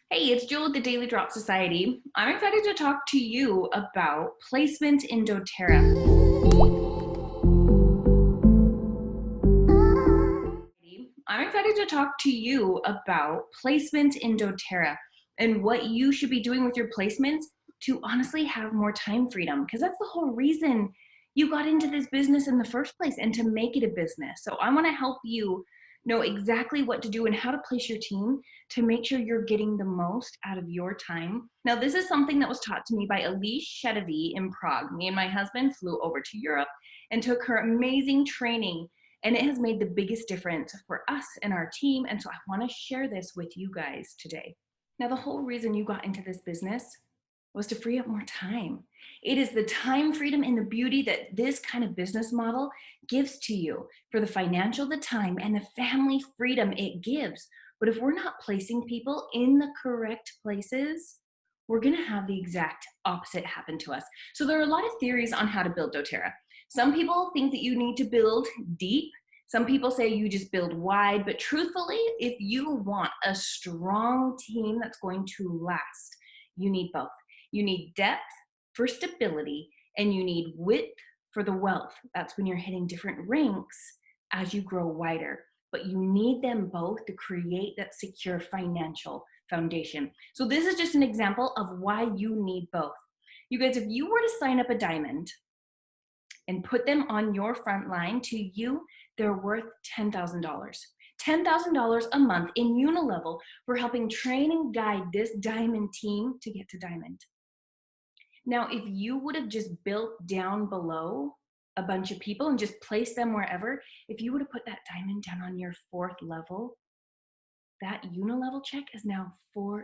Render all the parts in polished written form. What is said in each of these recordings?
Hey, it's Jewl with the Daily Drop Society. I'm excited to talk to you about placement in doTERRA. I'm excited to talk to you about placement in doTERRA and what you should be doing with your placements to honestly have more time freedom, because that's the whole reason you got into this business in the first place, and to make it a business. So I want to help you know exactly what to do and how to place your team to make sure you're getting the most out of your time. Now, this is something that was taught to me by Allyse in Prague. Me and my husband flew over to Europe and took her amazing training, and it has made the biggest difference for us and our team. And so I want to share this with you guys today. Now, the whole reason you got into this business was to free up more time. It is the time freedom and the beauty that this kind of business model gives to you, for the financial, the time, and the family freedom it gives. But if we're not placing people in the correct places, we're gonna have the exact opposite happen to us. So there are a lot of theories on how to build doTERRA. Some people think that you need to build deep. Some people say you just build wide, but truthfully, if you want a strong team that's going to last, you need both. You need depth for stability, and you need width for the wealth. That's when you're hitting different ranks as you grow wider. But you need them both to create that secure financial foundation. So this is just an example of why you need both. You guys, if you were to sign up a diamond and put them on your front line, to you, they're worth $10,000. $10,000 a month in unilevel for helping train and guide this diamond team to get to diamond. Now, if you would have just built down below a bunch of people and just placed them wherever, if you would have put that diamond down on your fourth level, that unilevel check is now $1,400.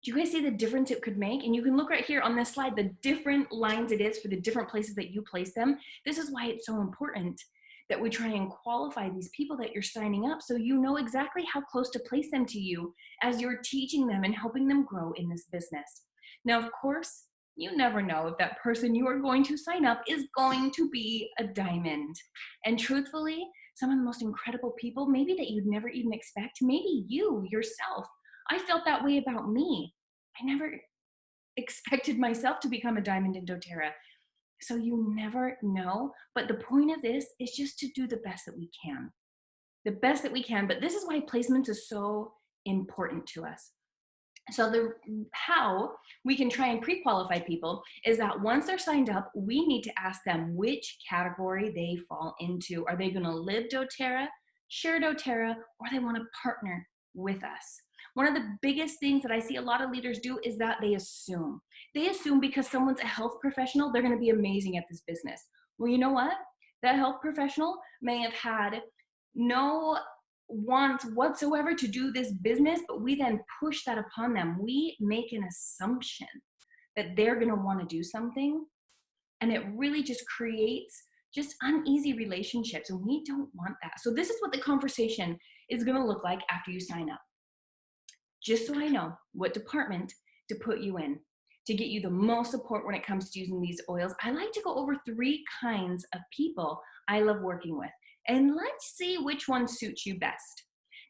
Do you guys see the difference it could make? And you can look right here on this slide, the different lines it is for the different places that you place them. This is why it's so important that we try and qualify these people that you're signing up, so you know exactly how close to place them to you as you're teaching them and helping them grow in this business. Now, of course, you never know if that person you are going to sign up is going to be a diamond. And truthfully, some of the most incredible people, maybe that you'd never even expect, maybe you yourself. I felt that way about me. I never expected myself to become a diamond in doTERRA. So you never know. But the point of this is just to do the best that we can. The best that we can. But this is why placements is so important to us. So the how we can try and pre-qualify people is that once they're signed up, we need to ask them which category they fall into. Are they going to live doTERRA, share doTERRA, or they want to partner with us? One of the biggest things that I see a lot of leaders do is that they assume. They assume because someone's a health professional, they're going to be amazing at this business. Well, you know what? That health professional may have had no want whatsoever to do this business, but we then push that upon them. We make an assumption that they're going to want to do something, and it really just creates just uneasy relationships, and we don't want that. So this is what the conversation is going to look like after you sign up. Just so I know what department to put you in to get you the most support when it comes to using these oils, I like to go over 3 kinds of people I love working with. And let's see which one suits you best.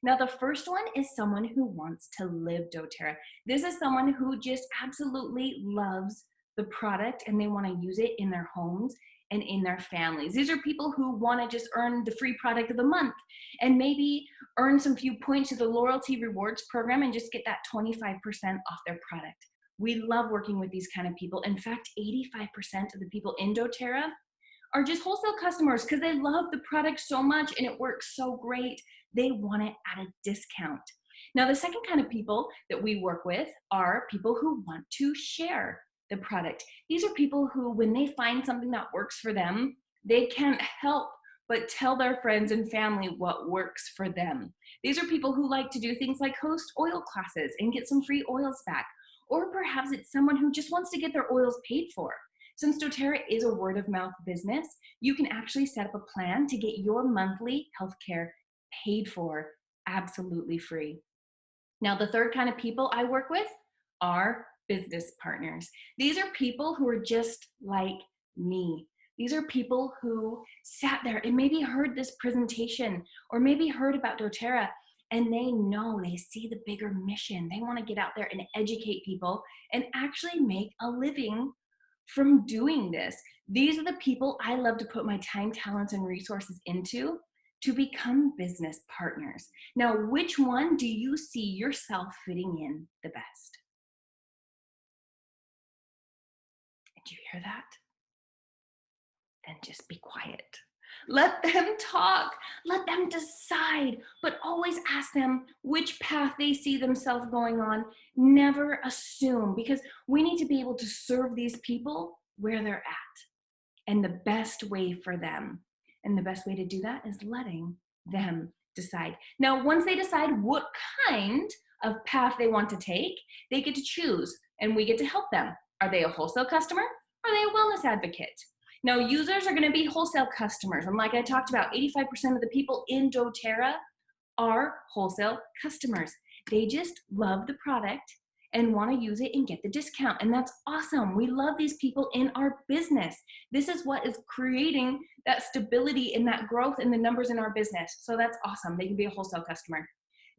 Now, the first one is someone who wants to live doTERRA. This is someone who just absolutely loves the product and they want to use it in their homes and in their families. These are people who want to just earn the free product of the month and maybe earn some few points to the loyalty rewards program and just get that 25% off their product. We love working with these kind of people. In fact, 85% of the people in doTERRA are just wholesale customers because they love the product so much and it works so great. They want it at a discount. Now, the second kind of people that we work with are people who want to share the product. These are people who, when they find something that works for them, they can't help but tell their friends and family what works for them. These are people who like to do things like host oil classes and get some free oils back. Or perhaps it's someone who just wants to get their oils paid for. Since doTERRA is a word of mouth business, you can actually set up a plan to get your monthly healthcare paid for absolutely free. Now, the third kind of people I work with are business partners. These are people who are just like me. These are people who sat there and maybe heard this presentation or maybe heard about doTERRA and they know, they see the bigger mission. They want to get out there and educate people and actually make a living from doing this. These are the people I love to put my time, talents, and resources into to become business partners. Now, which one do you see yourself fitting in the best? Did you hear that? Then just be quiet. Let them talk. Let them decide, but always ask them which path they see themselves going on. Never assume, because we need to be able to serve these people where they're at and the best way for them. And the best way to do that is letting them decide. Now, once they decide what kind of path they want to take, they get to choose and we get to help them. Are they a wholesale customer? Are they a wellness advocate? Now, users are going to be wholesale customers. And like I talked about, 85% of the people in doTERRA are wholesale customers. They just love the product and want to use it and get the discount. And that's awesome. We love these people in our business. This is what is creating that stability and that growth in the numbers in our business. So that's awesome. They can be a wholesale customer.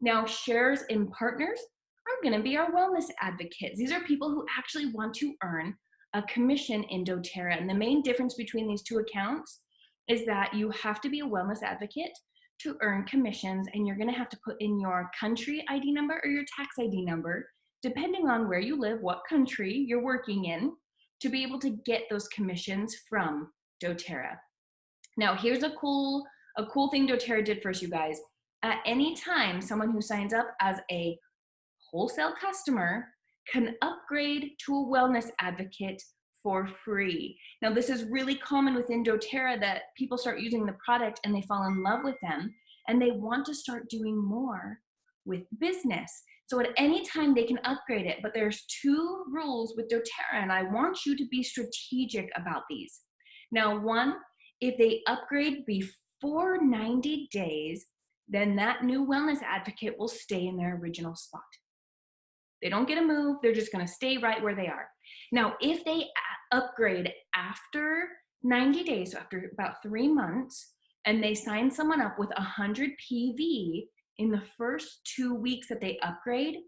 Now, shares and partners are going to be our wellness advocates. These are people who actually want to earn a commission in doTERRA. And the main difference between these two accounts is that you have to be a wellness advocate to earn commissions, and you're going to have to put in your country ID number or your tax ID number, depending on where you live, what country you're working in, to be able to get those commissions from doTERRA. Now, here's a cool thing doTERRA did for us, you guys. At any time, someone who signs up as a wholesale customer can upgrade to a wellness advocate for free. Now, this is really common within doTERRA, that people start using the product and they fall in love with them and they want to start doing more with business. So at any time they can upgrade it, but there's two rules with doTERRA, and I want you to be strategic about these. Now, one, if they upgrade before 90 days, then that new wellness advocate will stay in their original spot. They don't get to move, they're just gonna stay right where they are. Now, if they upgrade after 90 days, so after about 3 months, and they sign someone up with 100 PV in the first 2 weeks that they upgrade,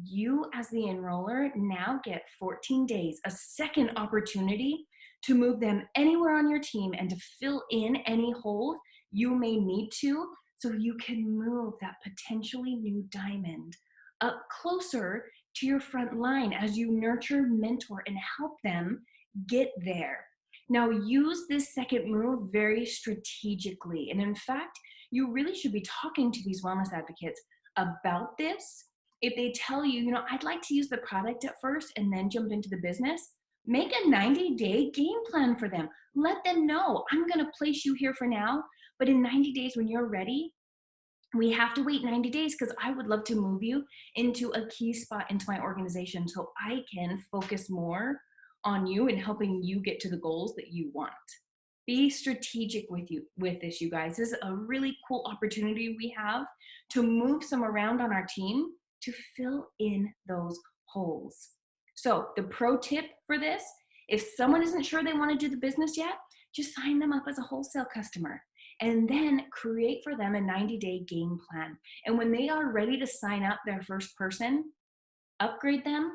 you as the enroller now get 14 days, a second opportunity to move them anywhere on your team and to fill in any hole you may need to, so you can move that potentially new diamond up closer to your front line as you nurture, mentor, and help them get there. Now, use this second move very strategically. And in fact, you really should be talking to these wellness advocates about this. If they tell you, you know, I'd like to use the product at first and then jump into the business, make a 90-day game plan for them. Let them know, I'm going to place you here for now, but in 90 days when you're ready, we have to wait 90 days because I would love to move you into a key spot into my organization so I can focus more on you and helping you get to the goals that you want. Be strategic with this, you guys. This is a really cool opportunity we have to move some around on our team to fill in those holes. So the pro tip for this, if someone isn't sure they want to do the business yet, just sign them up as a wholesale customer and then create for them a 90-day game plan. And when they are ready to sign up their first person, upgrade them,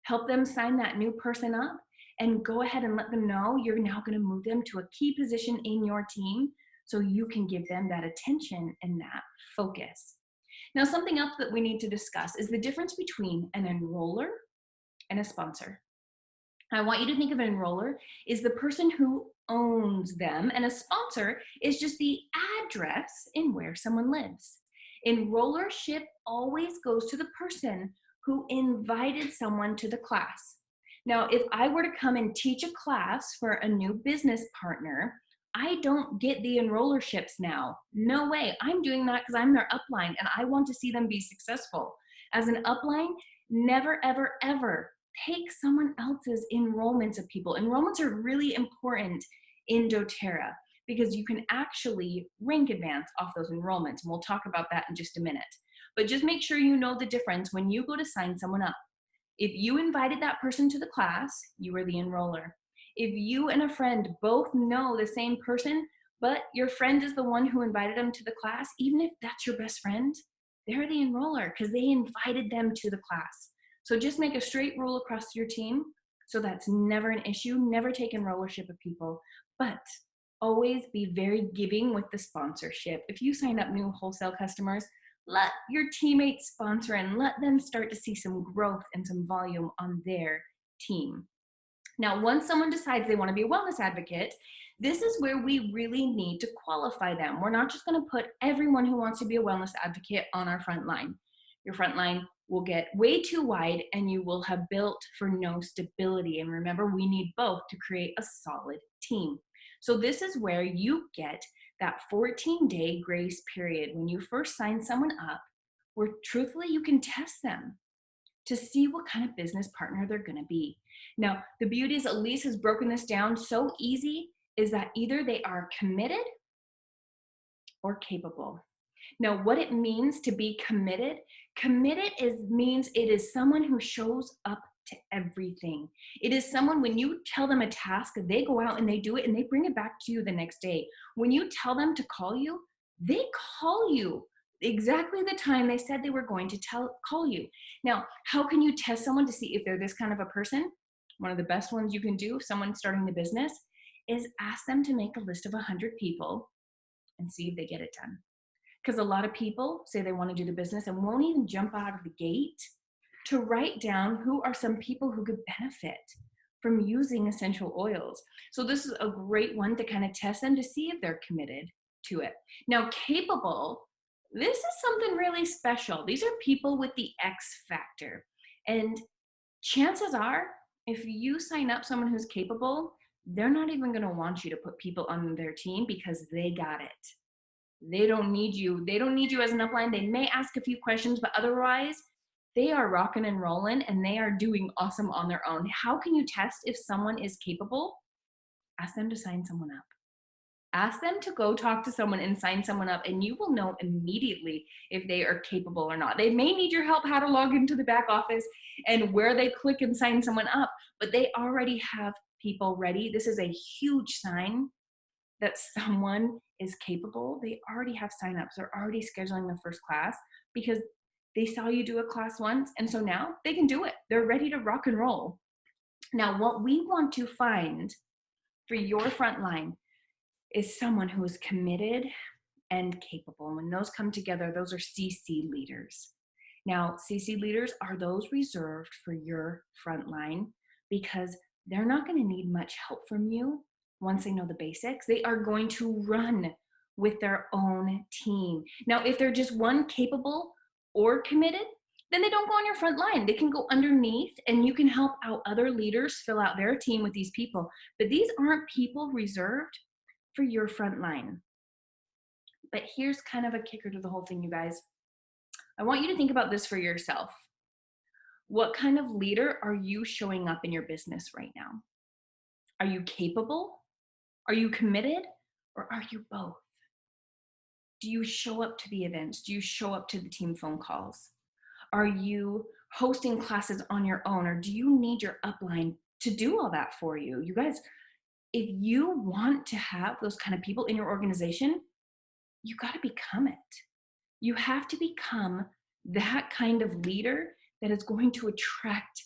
help them sign that new person up, and go ahead and let them know you're now going to move them to a key position in your team so you can give them that attention and that focus. Now, something else that we need to discuss is the difference between an enroller and a sponsor. I want you to think of an enroller is the person who owns them, and a sponsor is just the address in where someone lives. Enrollership always goes to the person who invited someone to the class. Now, if I were to come and teach a class for a new business partner, I don't get the enrollerships now. No way. I'm doing that because I'm their upline and I want to see them be successful. As an upline, never, ever, ever take someone else's enrollments of people. Enrollments are really important in doTERRA because you can actually rank advance off those enrollments. And we'll talk about that in just a minute. But just make sure you know the difference when you go to sign someone up. If you invited that person to the class, you are the enroller. If you and a friend both know the same person, but your friend is the one who invited them to the class, even if that's your best friend, They're the enroller because they invited them to the class. So just make a straight rule across your team. So that's never an issue. Never take enrollership of people, but always be very giving with the sponsorship. If you sign up new wholesale customers, let your teammates sponsor and let them start to see some growth and some volume on their team. Now, once someone decides they want to be a wellness advocate, this is where we really need to qualify them. We're not just going to put everyone who wants to be a wellness advocate on our front line. Your front line will get way too wide and you will have built for no stability. And remember, we need both to create a solid team. So this is where you get that 14-day grace period when you first sign someone up, where truthfully you can test them to see what kind of business partner they're going to be. Now, the beauty is Allyse has broken this down so easy is that either they are committed or capable. Now, what it means to be committed, means it is someone who shows up to everything. It is someone, when you tell them a task, they go out and they do it and they bring it back to you the next day. When you tell them to call you, they call you exactly the time they said they were going to call you. Now, how can you test someone to see if they're this kind of a person? One of the best ones you can do if someone's starting the business is ask them to make a list of 100 people and see if they get it done. Because a lot of people say they want to do the business and won't even jump out of the gate to write down who are some people who could benefit from using essential oils. So this is a great one to kind of test them to see if they're committed to it. Now, capable, this is something really special. These are people with the X factor. And chances are, if you sign up someone who's capable, they're not even going to want you to put people on their team because they got it. They don't need you. They don't need you as an upline. They may ask a few questions, but otherwise, they are rocking and rolling and they are doing awesome on their own. How can you test if someone is capable? Ask them to sign someone up. Ask them to go talk to someone and sign someone up, and you will know immediately if they are capable or not. They may need your help how to log into the back office and where they click and sign someone up, but they already have people ready. This is a huge sign that someone is capable. They already have signups. They're already scheduling the first class because they saw you do a class once, and so now they can do it. They're ready to rock and roll. Now, what we want to find for your front line is someone who is committed and capable. When those come together, those are CC leaders. Now, CC leaders are those reserved for your front line because they're not going to need much help from you once they know the basics. They are going to run with their own team. Now, if they're just one capable or committed, then they don't go on your front line. They can go underneath and you can help out other leaders fill out their team with these people. But these aren't people reserved for your front line. But here's kind of a kicker to the whole thing, you guys. I want you to think about this for yourself. What kind of leader are you showing up in your business right now? Are you capable? Are you committed? Or are you both? Do you show up to the events? Do you show up to the team phone calls? Are you hosting classes on your own? Or do you need your upline to do all that for you? You guys, if you want to have those kind of people in your organization, you got to become it. You have to become that kind of leader that is going to attract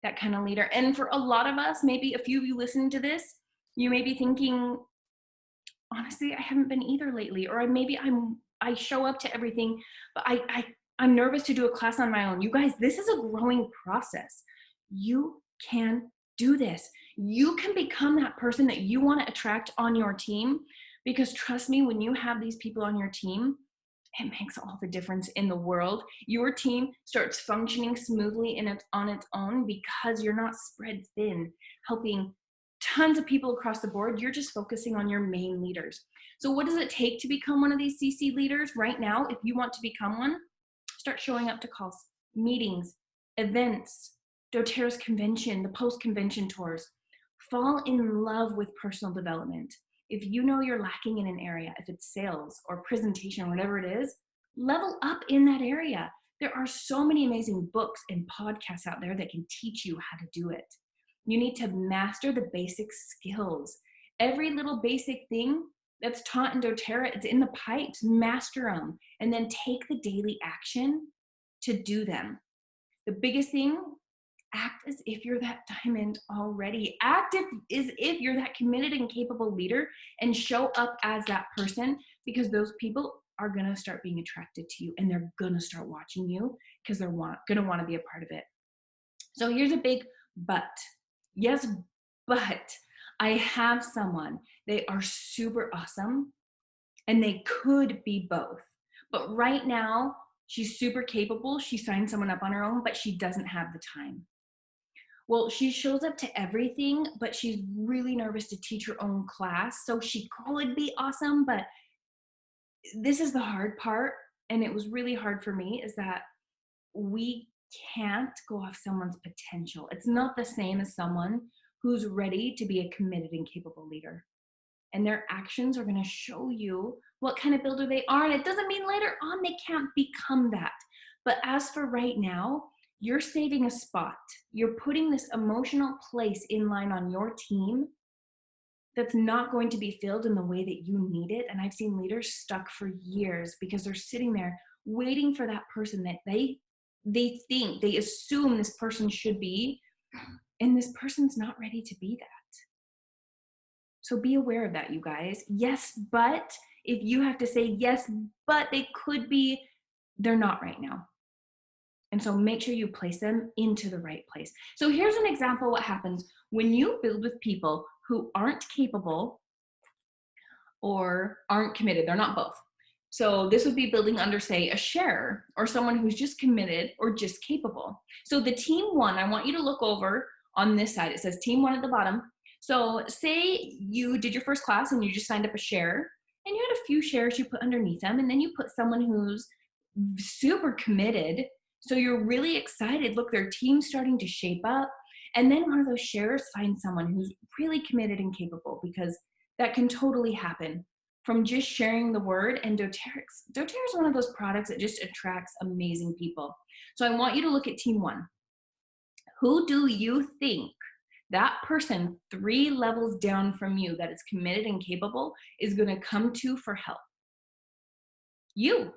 that kind of leader. And for a lot of us, maybe a few of you listening to this, you may be thinking, honestly, I haven't been either lately, or maybe I show up to everything, but I'm nervous to do a class on my own. You guys, this is a growing process. You can do this. You can become that person that you want to attract on your team, because trust me, when you have these people on your team, it makes all the difference in the world. Your team starts functioning smoothly and on its own because you're not spread thin, helping tons of people across the board. You're just focusing on your main leaders. So what does it take to become one of these CC leaders right now? If you want to become one, start showing up to calls, meetings, events, doTERRA's convention, the post-convention tours. Fall in love with personal development. If you know you're lacking in an area, if it's sales or presentation, whatever it is, level up in that area. There are so many amazing books and podcasts out there that can teach you how to do it. You need to master the basic skills. Every little basic thing that's taught in doTERRA. It's in the pipes. Master them, and then take the daily action to do them. The biggest thing, act as if you're that diamond already. Act as if you're that committed and capable leader, and show up as that person, because those people are gonna start being attracted to you, and they're gonna start watching you because they're gonna wanna be a part of it. So here's a big but. Yes, but I have someone, they are super awesome, and they could be both. But right now, she's super capable. She signed someone up on her own, but she doesn't have the time. Well, she shows up to everything, but she's really nervous to teach her own class. So she could be awesome, but this is the hard part. And it was really hard for me, is that we can't go off someone's potential. It's not the same as someone who's ready to be a committed and capable leader. And their actions are going to show you what kind of builder they are. And it doesn't mean later on they can't become that. But as for right now, you're saving a spot. You're putting this emotional place in line on your team that's not going to be filled in the way that you need it. And I've seen leaders stuck for years because they're sitting there waiting for that person that they think, they assume this person should be, and this person's not ready to be that. So be aware of that, you guys. Yes, but if you have to say yes, but they could be, they're not right now. And so make sure you place them into the right place. So here's an example of what happens when you build with people who aren't capable or aren't committed. They're not both. So this would be building under, say, a sharer or someone who's just committed or just capable. So the team one, I want you to look over on this side. It says team one at the bottom. So say you did your first class and you just signed up a sharer, and you had a few sharers you put underneath them, and then you put someone who's super committed. So you're really excited. Look, their team's starting to shape up. And then one of those sharers finds someone who's really committed and capable, because that can totally happen from just sharing the word. And doTERRA is one of those products that just attracts amazing people. So I want you to look at team one. Who do you think that person 3 levels down from you that is committed and capable is going to come to for help? You.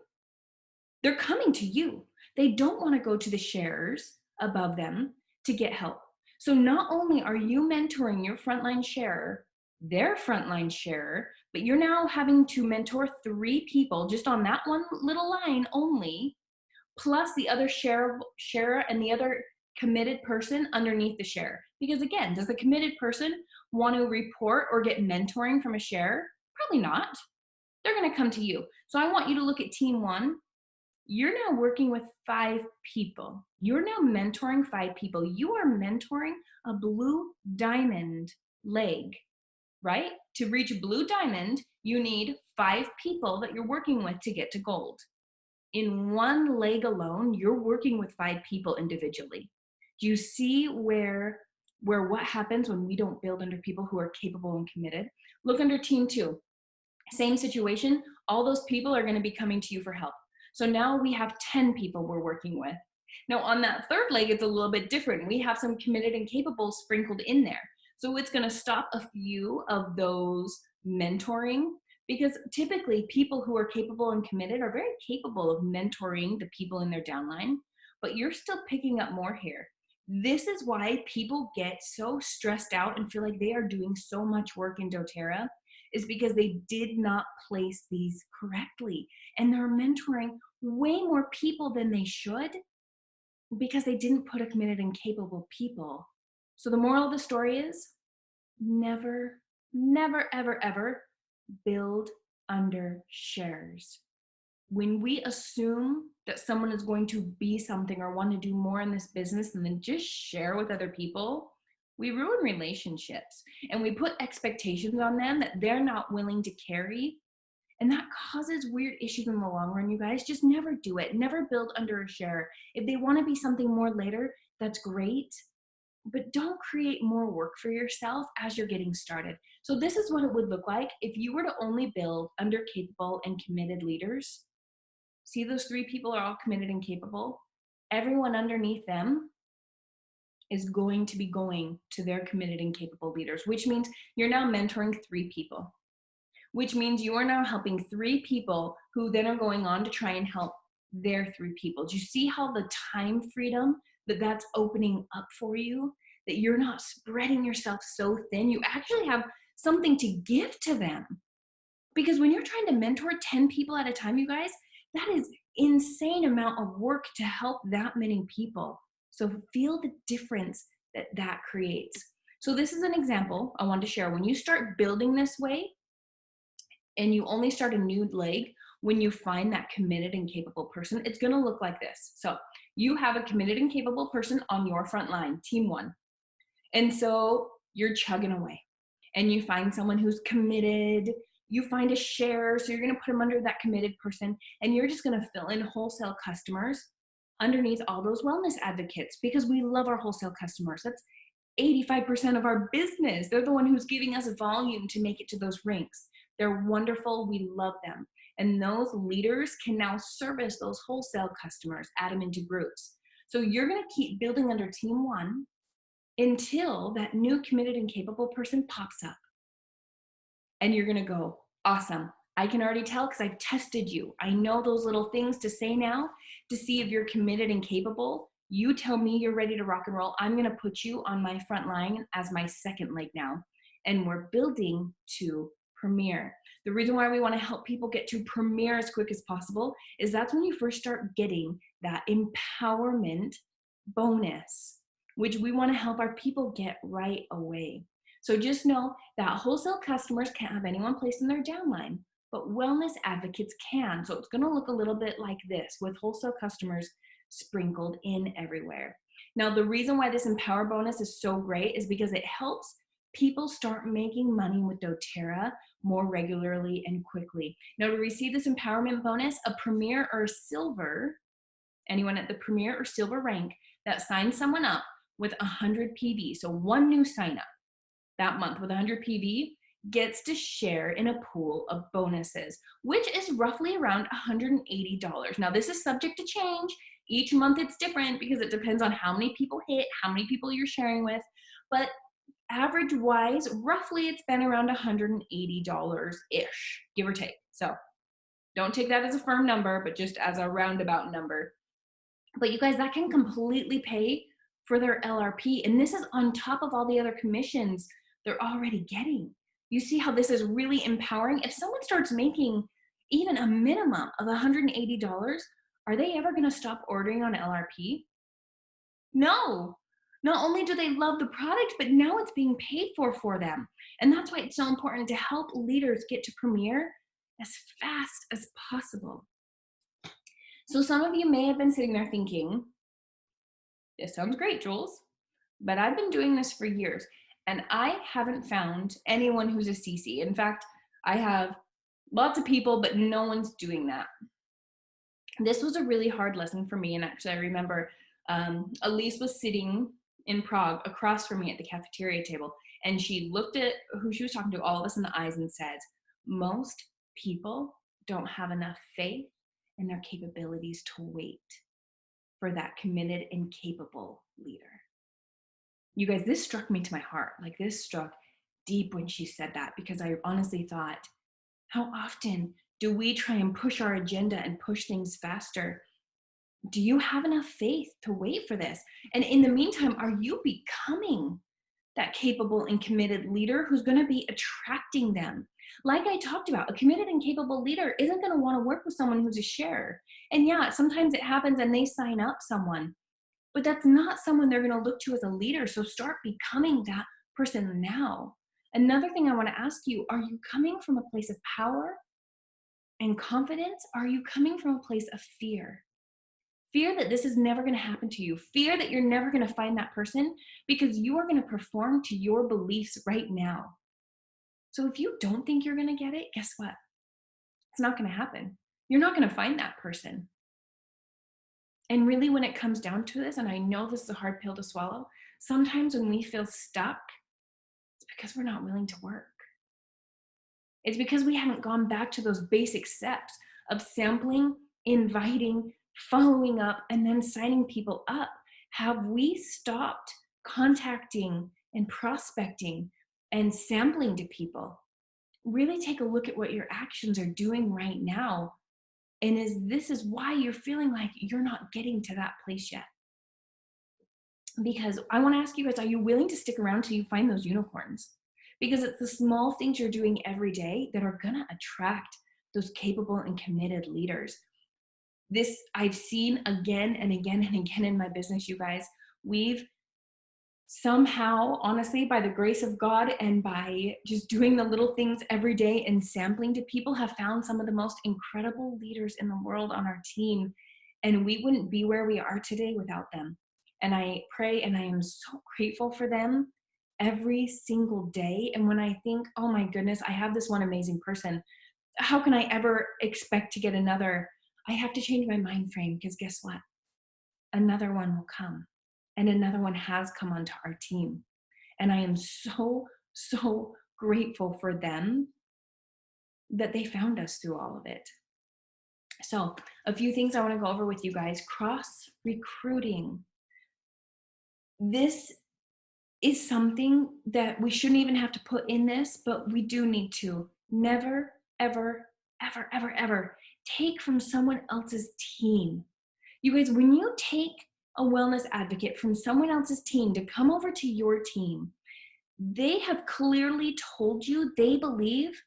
They're coming to you. They don't want to go to the sharers above them to get help. So not only are you mentoring your frontline sharer, their frontline sharer, but you're now having to mentor 3 people just on that one little line only, plus the other sharer and the other committed person underneath the sharer. Because again, does the committed person want to report or get mentoring from a sharer? Probably not. They're going to come to you. So I want you to look at team one. You're now working with 5 people. You're now mentoring 5 people. You are mentoring a blue diamond leg, right? To reach blue diamond, you need 5 people that you're working with to get to gold. In one leg alone, you're working with 5 people individually. Do you see where what happens when we don't build under people who are capable and committed? Look under team 2. Same situation. All those people are going to be coming to you for help. So now we have 10 people we're working with. Now on that third leg, it's a little bit different. We have some committed and capable sprinkled in there. So it's going to stop a few of those mentoring, because typically people who are capable and committed are very capable of mentoring the people in their downline, but you're still picking up more here. This is why people get so stressed out and feel like they are doing so much work in doTERRA, is because they did not place these correctly. And they're mentoring way more people than they should because they didn't put a committed and capable people. So the moral of the story is never, never, ever, ever build under sharers. When we assume that someone is going to be something or want to do more in this business than then just share with other people, we ruin relationships, and we put expectations on them that they're not willing to carry. And that causes weird issues in the long run, you guys. Just never do it. Never build under a sharer. If they want to be something more later, that's great. But don't create more work for yourself as you're getting started. So this is what it would look like if you were to only build under capable and committed leaders. See, those 3 people are all committed and capable. Everyone underneath them is going to be going to their committed and capable leaders, which means you're now mentoring 3 people. which means you are now helping 3 people who then are going on to try and help their 3 people. Do you see how the time freedom that's opening up for you? That you're not spreading yourself so thin. You actually have something to give to them. Because when you're trying to mentor 10 people at a time, you guys, that is insane amount of work to help that many people. So feel the difference that that creates. So this is an example I wanted to share. When you start building this way, and you only start a new leg when you find that committed and capable person, it's gonna look like this. So you have a committed and capable person on your front line, team 1. And so you're chugging away and you find someone who's committed, you find a share, so you're gonna put them under that committed person, and you're just gonna fill in wholesale customers underneath all those wellness advocates, because we love our wholesale customers. That's 85% of our business. They're the one who's giving us volume to make it to those ranks. They're wonderful, we love them. And those leaders can now service those wholesale customers, add them into groups. So you're gonna keep building under team 1 until that new committed and capable person pops up. And you're gonna go, awesome. I can already tell because I've tested you. I know those little things to say now to see if you're committed and capable. You tell me you're ready to rock and roll. I'm gonna put you on my front line as my second leg now. And we're building to premier. The reason why we wanna help people get to premier as quick as possible is that's when you first start getting that empowerment bonus, which we wanna help our people get right away. So just know that wholesale customers can't have anyone placed in their downline, but wellness advocates can. So it's gonna look a little bit like this with wholesale customers sprinkled in everywhere. Now, the reason why this Empower bonus is so great is because it helps people start making money with doTERRA more regularly and quickly. Now, to receive this empowerment bonus, a premier or silver, anyone at the premier or silver rank that signs someone up with 100 PV, so one new sign up that month with 100 PV, gets to share in a pool of bonuses, which is roughly around $180. Now, this is subject to change. Each month it's different because it depends on how many people hit, how many people you're sharing with, but average wise, roughly it's been around $180-ish, give or take. So don't take that as a firm number, but just as a roundabout number. But you guys, that can completely pay for their LRP. And this is on top of all the other commissions they're already getting. You see how this is really empowering? If someone starts making even a minimum of $180, are they ever gonna stop ordering on LRP? No. Not only do they love the product, but now it's being paid for them. And that's why it's so important to help leaders get to premier as fast as possible. So some of you may have been sitting there thinking, this sounds great, Jules, but I've been doing this for years and I haven't found anyone who's a CC. In fact, I have lots of people, but no one's doing that. This was a really hard lesson for me. And actually I remember Allyse was sitting in Prague across from me at the cafeteria table, and she looked at who she was talking to, all of us in the eyes, and said, most people don't have enough faith in their capabilities to wait for that committed and capable leader. You guys, this struck me to my heart. Like, this struck deep when she said that, because I honestly thought, how often do we try and push our agenda and push things faster? Do you have enough faith to wait for this? And in the meantime, are you becoming that capable and committed leader who's going to be attracting them? Like I talked about, a committed and capable leader isn't going to want to work with someone who's a sharer. And yeah, sometimes it happens and they sign up someone, but that's not someone they're going to look to as a leader. So start becoming that person now. Another thing I want to ask you, are you coming from a place of power and confidence? Are you coming from a place of fear? Fear that this is never going to happen to you. Fear that you're never going to find that person because you are going to perform to your beliefs right now. So if you don't think you're going to get it, guess what? It's not going to happen. You're not going to find that person. And really, when it comes down to this, and I know this is a hard pill to swallow, sometimes when we feel stuck, it's because we're not willing to work. It's because we haven't gone back to those basic steps of sampling, inviting, following up, and then signing people up. Have we stopped contacting and prospecting and sampling to people? really take a look at what your actions are doing right now. And this is why you're feeling like you're not getting to that place yet. Because I want to ask you guys, are you willing to stick around till you find those unicorns? Because it's the small things you're doing every day that are going to attract those capable and committed leaders. This I've seen again and again and again in my business, you guys. We've somehow, honestly, by the grace of God and by just doing the little things every day and sampling to people, have found some of the most incredible leaders in the world on our team. And we wouldn't be where we are today without them. And I pray and I am so grateful for them every single day. And when I think, oh my goodness, I have this one amazing person, how can I ever expect to get another? I have to change my mind frame, because guess what? Another one will come. And another one has come onto our team. And I am so, so grateful for them that they found us through all of it. So a few things I want to go over with you guys. Cross recruiting. This is something that we shouldn't even have to put in this, but we do need to. Never, ever, ever, ever, ever take from someone else's team. You guys, when you take a wellness advocate from someone else's team to come over to your team, they have clearly told you they believe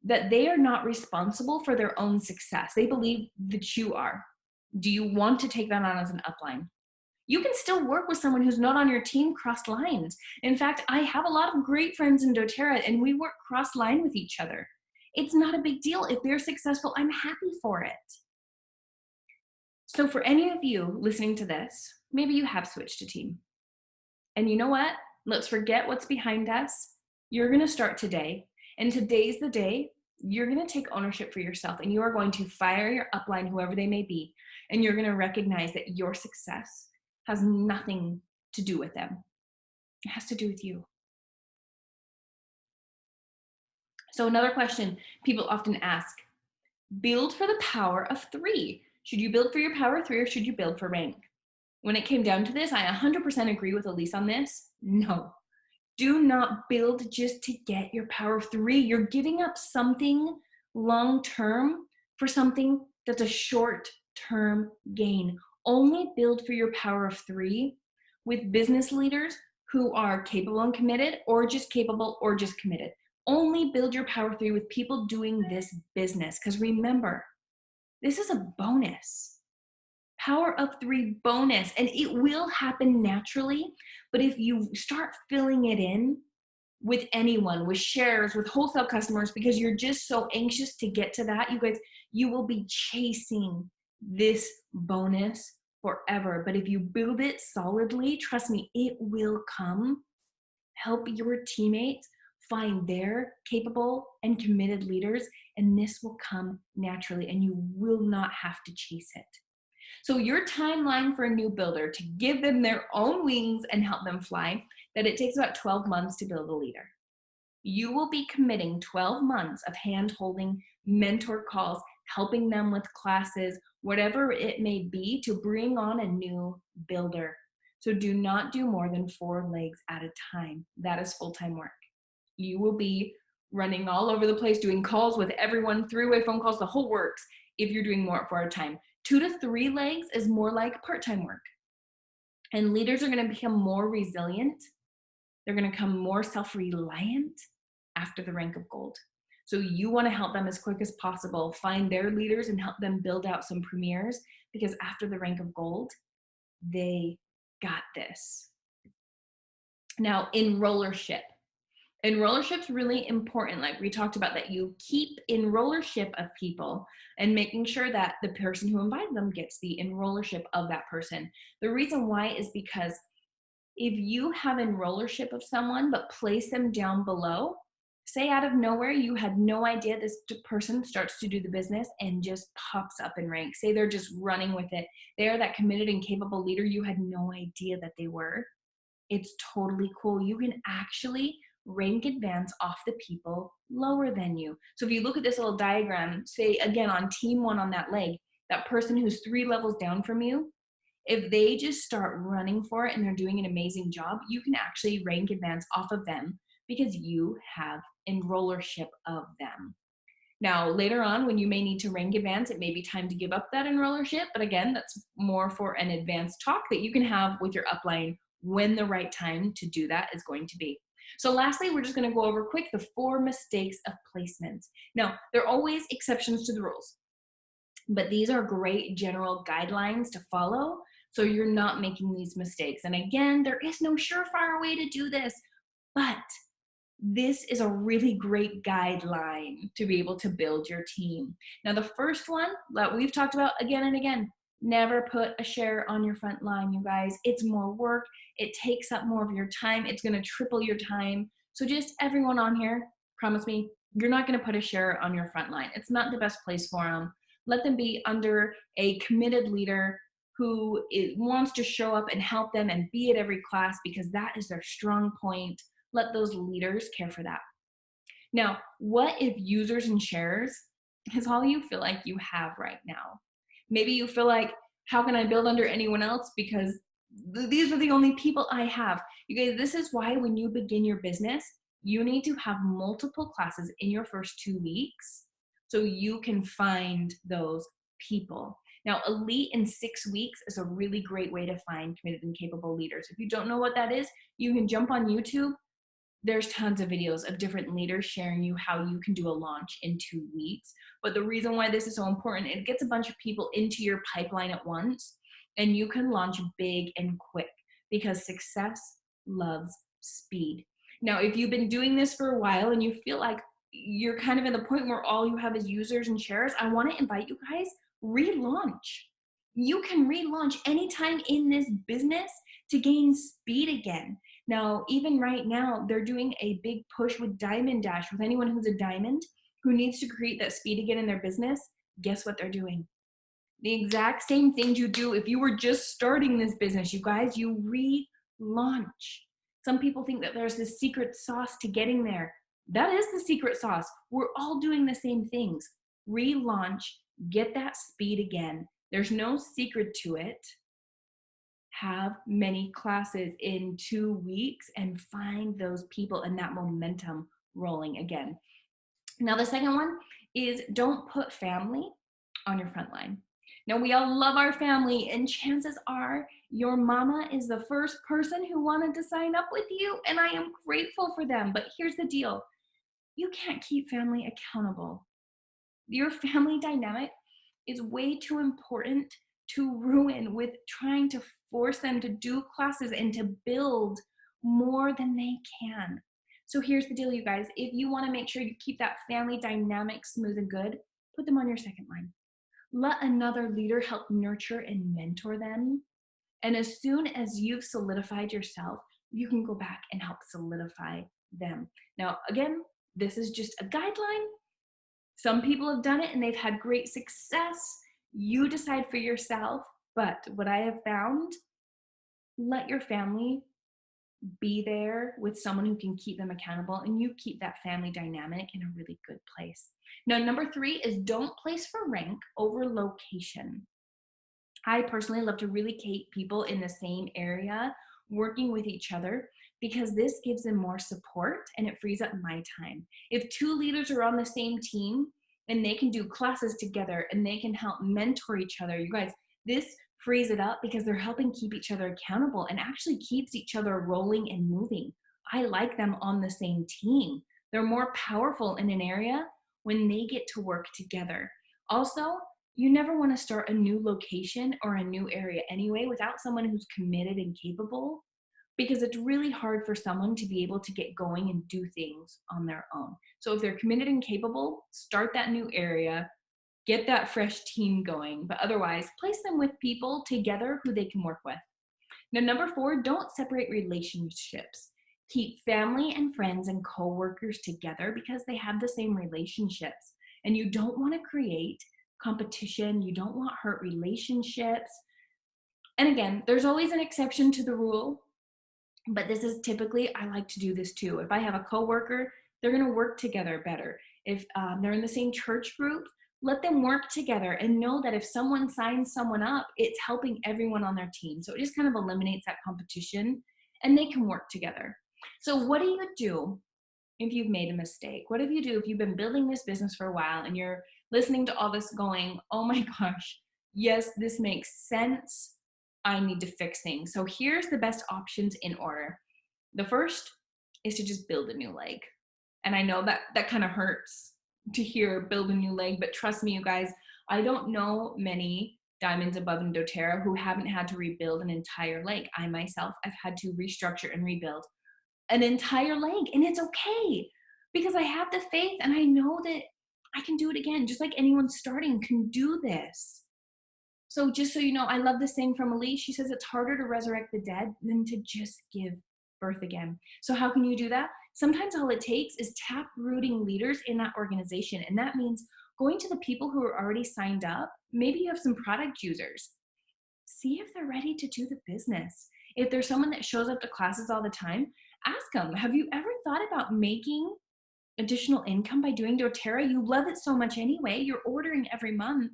that they are not responsible for their own success. They believe that you are. Do you want to take that on as an upline? You can still work with someone who's not on your team cross lines. In fact, I have a lot of great friends in doTERRA, and we work cross line with each other. It's not a big deal. If they're successful, I'm happy for it. So for any of you listening to this, maybe you have switched a team. And you know what? Let's forget what's behind us. You're going to start today. And today's the day you're going to take ownership for yourself, and you are going to fire your upline, whoever they may be. And you're going to recognize that your success has nothing to do with them. It has to do with you. So another question people often ask, build for the power of 3. Should you build for your power of 3, or should you build for rank? When it came down to this, I 100% agree with Allyse on this. No, do not build just to get your power of 3. You're giving up something long-term for something that's a short-term gain. Only build for your power of 3 with business leaders who are capable and committed, or just capable or just committed. Only build your power of 3 with people doing this business. Because remember, this is a bonus. Power of 3 bonus, and it will happen naturally. But if you start filling it in with anyone, with shares, with wholesale customers, because you're just so anxious to get to that, you guys, you will be chasing this bonus forever. But if you build it solidly, trust me, it will come. Help your teammates find their capable and committed leaders, and this will come naturally, and you will not have to chase it. So your timeline for a new builder, to give them their own wings and help them fly, that it takes about 12 months to build a leader. You will be committing 12 months of hand-holding, mentor calls, helping them with classes, whatever it may be, to bring on a new builder. So do not do more than 4 legs at a time. That is full-time work. You will be running all over the place, doing calls with everyone, 3-way phone calls, the whole works, if you're doing more at 4 at a time. 2 to 3 legs is more like part-time work. And leaders are going to become more resilient. They're going to become more self-reliant after the rank of gold. So you want to help them as quick as possible, find their leaders and help them build out some premieres, because after the rank of gold, they got this. Now, enrollership. Enrollership's really important, like we talked about, that you keep enrollership of people and making sure that the person who invited them gets the enrollership of that person. The reason why is because if you have enrollership of someone but place them down below, say out of nowhere you had no idea this person starts to do the business and just pops up in rank. Say they're just running with it. They are that committed and capable leader you had no idea that they were. It's totally cool. You can actually rank advance off the people lower than you. So if you look at this little diagram, say again on team 1 on that leg, that person who's 3 levels down from you, if they just start running for it and they're doing an amazing job, you can actually rank advance off of them because you have enrollership of them. Now, later on, when you may need to rank advance, it may be time to give up that enrollership. But again, that's more for an advanced talk that you can have with your upline when the right time to do that is going to be. So lastly, we're just going to go over quick the 4 mistakes of placements. Now, there are always exceptions to the rules, but these are great general guidelines to follow so you're not making these mistakes. And again, there is no surefire way to do this, but this is a really great guideline to be able to build your team. Now, the first one that we've talked about again and again, never put a share on your front line, you guys. It's more work. It takes up more of your time. It's going to triple your time. So just everyone on here, promise me, you're not going to put a share on your front line. It's not the best place for them. Let them be under a committed leader who wants to show up and help them and be at every class because that is their strong point. Let those leaders care for that. Now, what if users and shares is all you feel like you have right now? Maybe you feel like, how can I build under anyone else because these are the only people I have. You guys, this is why when you begin your business, you need to have multiple classes in your first 2 weeks so you can find those people. Now, Elite in 6 weeks is a really great way to find committed and capable leaders. If you don't know what that is, you can jump on YouTube. There's tons of videos of different leaders sharing you how you can do a launch in 2 weeks. But the reason why this is so important, it gets a bunch of people into your pipeline at once, and you can launch big and quick because success loves speed. Now, if you've been doing this for a while and you feel like you're kind of in the point where all you have is users and shares, I want to invite you guys, relaunch. You can relaunch anytime in this business to gain speed again. Now, even right now, they're doing a big push with Diamond Dash. With anyone who's a diamond who needs to create that speed again in their business, guess what they're doing? The exact same things you do if you were just starting this business, you guys, you relaunch. Some people think that there's this secret sauce to getting there. That is the secret sauce. We're all doing the same things. Relaunch, get that speed again. There's no secret to it. Have many classes in 2 weeks and find those people and that momentum rolling again. Now, the second one is don't put family on your front line. Now, we all love our family, and chances are your mama is the first person who wanted to sign up with you, and I am grateful for them. But here's the deal. You can't keep family accountable. Your family dynamic is way too important to ruin with trying to force them to do classes and to build more than they can. So here's the deal, you guys. If you want to make sure you keep that family dynamic smooth and good, put them on your second line. Let another leader help nurture and mentor them. And as soon as you've solidified yourself, you can go back and help solidify them. Now, again, this is just a guideline. Some people have done it and they've had great success. You decide for yourself. But what I have found, let your family be there with someone who can keep them accountable, and you keep that family dynamic in a really good place. Now, number 3 is don't place for rank over location. I personally love to really keep people in the same area working with each other because this gives them more support and it frees up my time. If 2 leaders are on the same team and they can do classes together and they can help mentor each other, you guys, this frees it up because they're helping keep each other accountable and actually keeps each other rolling and moving. I like them on the same team. They're more powerful in an area when they get to work together. Also, you never want to start a new location or a new area anyway without someone who's committed and capable, because it's really hard for someone to be able to get going and do things on their own. So if they're committed and capable, start that new area, get that fresh team going, but otherwise place them with people together who they can work with. Now, number 4, don't separate relationships. Keep family and friends and coworkers together because they have the same relationships. And you don't want to create competition. You don't want hurt relationships. And again, there's always an exception to the rule, but this is typically, I like to do this too. If I have a coworker, they're going to work together better. If they're in the same church group, let them work together and know that if someone signs someone up, it's helping everyone on their team. So it just kind of eliminates that competition and they can work together. So what do you do if you've made a mistake? What if you do, if you've been building this business for a while and you're listening to all this going, oh my gosh, yes, this makes sense. I need to fix things. So here's the best options in order. The first is to just build a new leg. And I know that kind of hurts to hear build a new leg, but trust me, you guys, I don't know many diamonds above in doTERRA who haven't had to rebuild an entire leg. I myself, I've had to restructure and rebuild an entire leg, and it's okay because I have the faith and I know that I can do it again, just like anyone starting can do this. So just so you know, I love this saying from Allyse. She says it's harder to resurrect the dead than to just give birth again. So how can you do that? Sometimes all it takes is tap rooting leaders in that organization. And that means going to the people who are already signed up. Maybe you have some product users. See if they're ready to do the business. If there's someone that shows up to classes all the time, ask them, have you ever thought about making additional income by doing doTERRA? You love it so much anyway. You're ordering every month.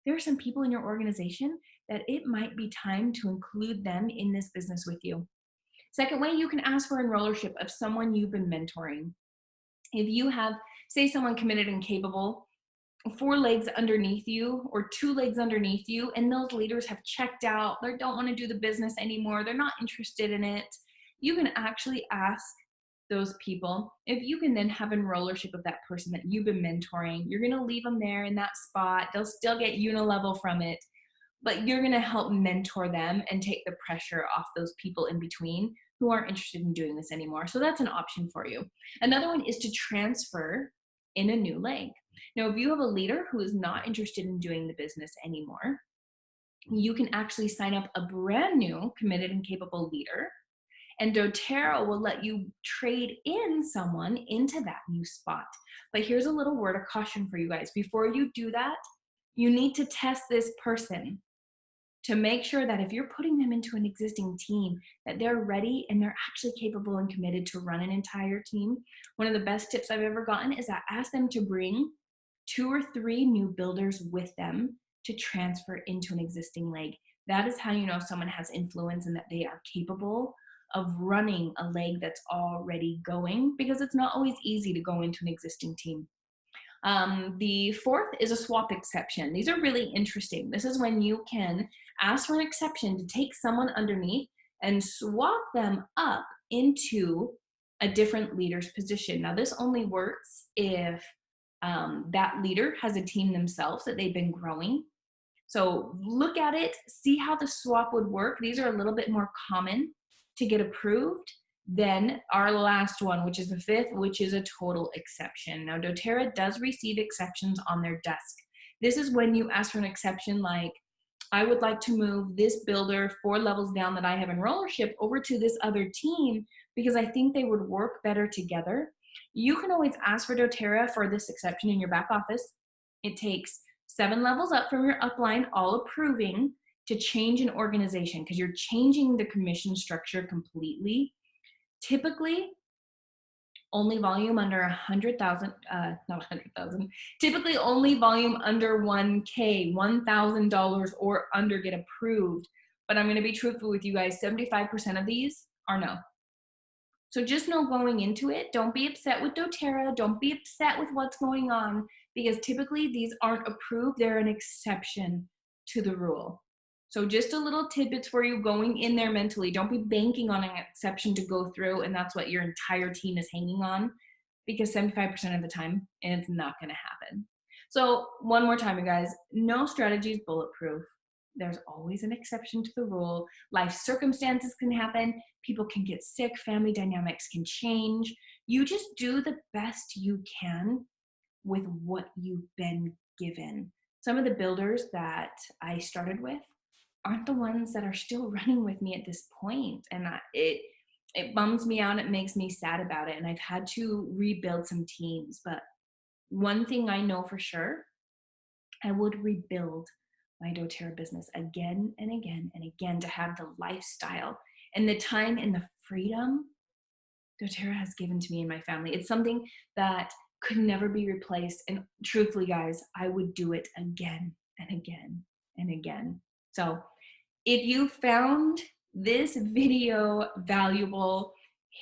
There are some people in your organization that it might be time to include them in this business with you. Second way, you can ask for enrollership of someone you've been mentoring. If you have, say, someone committed and capable, 4 legs underneath you or 2 legs underneath you, and those leaders have checked out, they don't want to do the business anymore, they're not interested in it, you can actually ask those people if you can then have enrollership of that person that you've been mentoring. You're going to leave them there in that spot. They'll still get unilevel from it, but you're going to help mentor them and take the pressure off those people in between who aren't interested in doing this anymore. So that's an option for you. Another one is to transfer in a new leg. Now, if you have a leader who is not interested in doing the business anymore, you can actually sign up a brand new committed and capable leader, and doTERRA will let you trade in someone into that new spot. But here's a little word of caution for you guys. Before you do that, you need to test this person to make sure that if you're putting them into an existing team, that they're ready and they're actually capable and committed to run an entire team. One of the best tips I've ever gotten is that ask them to bring 2 or 3 new builders with them to transfer into an existing leg. That is how you know someone has influence and that they are capable of running a leg that's already going, because it's not always easy to go into an existing team. The fourth is a swap exception. These are really interesting. This is when you can ask for an exception to take someone underneath and swap them up into a different leader's position. Now, this only works if that leader has a team themselves that they've been growing. So look at it, see how the swap would work. These are a little bit more common to get approved than our last one, which is the 5th, which is a total exception. Now, doTERRA does receive exceptions on their desk. This is when you ask for an exception like, I would like to move this builder 4 levels down that I have enrollership over to this other team because I think they would work better together. You can always ask for doTERRA for this exception in your back office. It takes 7 levels up from your upline, all approving, to change an organization because you're changing the commission structure completely. Typically, only volume under 100,000, not 100,000, typically only volume under 1K, $1,000 or under get approved. But I'm going to be truthful with you guys, 75% of these are no. So just know going into it, don't be upset with doTERRA, don't be upset with what's going on, because typically these aren't approved, they're an exception to the rule. So just a little tidbits for you going in there mentally. Don't be banking on an exception to go through and that's what your entire team is hanging on, because 75% of the time it's not going to happen. So one more time, you guys, no strategy is bulletproof. There's always an exception to the rule. Life circumstances can happen. People can get sick. Family dynamics can change. You just do the best you can with what you've been given. Some of the builders that I started with aren't the ones that are still running with me at this point. And it bums me out. It makes me sad about it. And I've had to rebuild some teams. But one thing I know for sure, I would rebuild my doTERRA business again and again and again to have the lifestyle and the time and the freedom doTERRA has given to me and my family. It's something that could never be replaced. And truthfully, guys, I would do it again and again and again. So if you found this video valuable,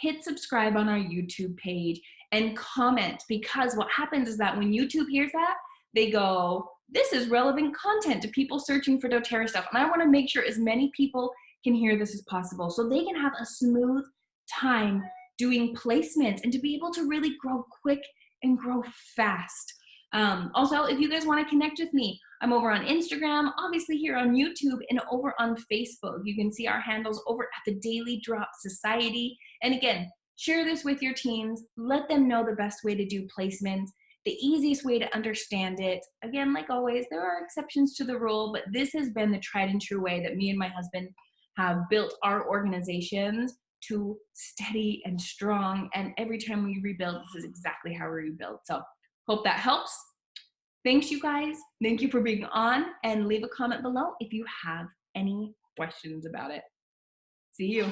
hit subscribe on our YouTube page and comment, because what happens is that when YouTube hears that, they go, this is relevant content to people searching for doTERRA stuff. And I want to make sure as many people can hear this as possible so they can have a smooth time doing placements and to be able to really grow quick and grow fast. Also, if you guys want to connect with me, I'm over on Instagram, obviously here on YouTube, and over on Facebook. You can see our handles over at the Daily Drop Society. And again, share this with your teams. Let them know the best way to do placements, the easiest way to understand it. Again, like always, there are exceptions to the rule, but this has been the tried and true way that me and my husband have built our organizations to steady and strong. And every time we rebuild, this is exactly how we rebuild. So hope that helps. Thanks, you guys. Thank you for being on, and leave a comment below if you have any questions about it. See you.